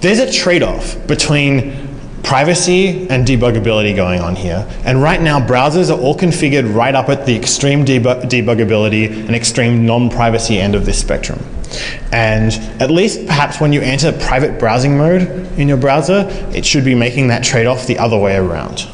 there's a trade-off between privacy and debuggability going on here. And right now, browsers are all configured right up at the extreme debuggability and extreme non-privacy end of this spectrum. And at least perhaps when you enter private browsing mode in your browser, it should be making that trade-off the other way around.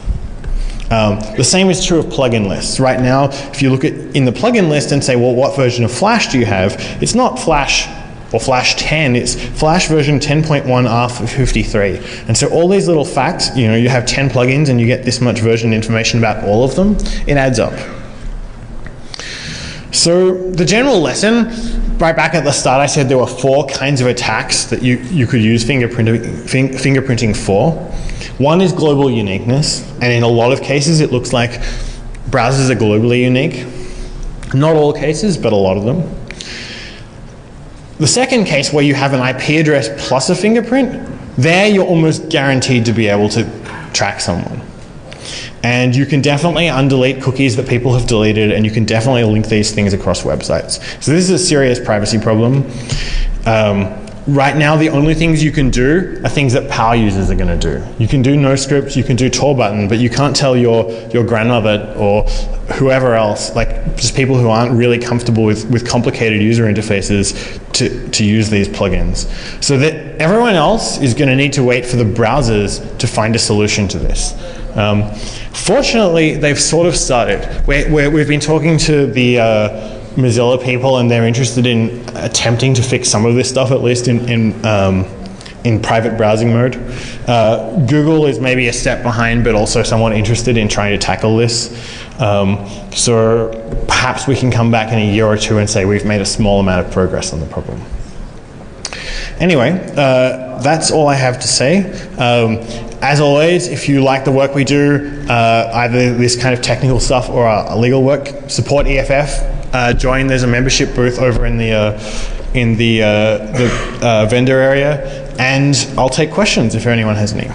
The same is true of plugin lists. Right now, if you look in the plugin list and say, well, what version of Flash do you have? It's not Flash or Flash 10, it's Flash version 10.1 R53. And so all these little facts, you know, you have 10 plugins and you get this much version information about all of them, it adds up. So the general lesson, right back at the start I said there were 4 kinds of attacks that you could use fingerprinting for. One is global uniqueness, and in a lot of cases it looks like browsers are globally unique. Not all cases, but a lot of them. The second case, where you have an IP address plus a fingerprint, there you're almost guaranteed to be able to track someone. And you can definitely undelete cookies that people have deleted, and you can definitely link these things across websites. So this is a serious privacy problem. Right now, the only things you can do are things that power users are going to do. You can do no scripts, you can do Tor button, but you can't tell your grandmother or whoever else, like just people who aren't really comfortable with complicated user interfaces to use these plugins. So that everyone else is going to need to wait for the browsers to find a solution to this. Fortunately, they've sort of started. We've been talking to the Mozilla people, and they're interested in attempting to fix some of this stuff, at least in private browsing mode. Google is maybe a step behind, but also somewhat interested in trying to tackle this. So perhaps we can come back in a year or two and say we've made a small amount of progress on the problem. Anyway, that's all I have to say. As always, if you like the work we do, either this kind of technical stuff or our legal work, support EFF. Join. There's a membership booth over in the vendor area, and I'll take questions if anyone has any.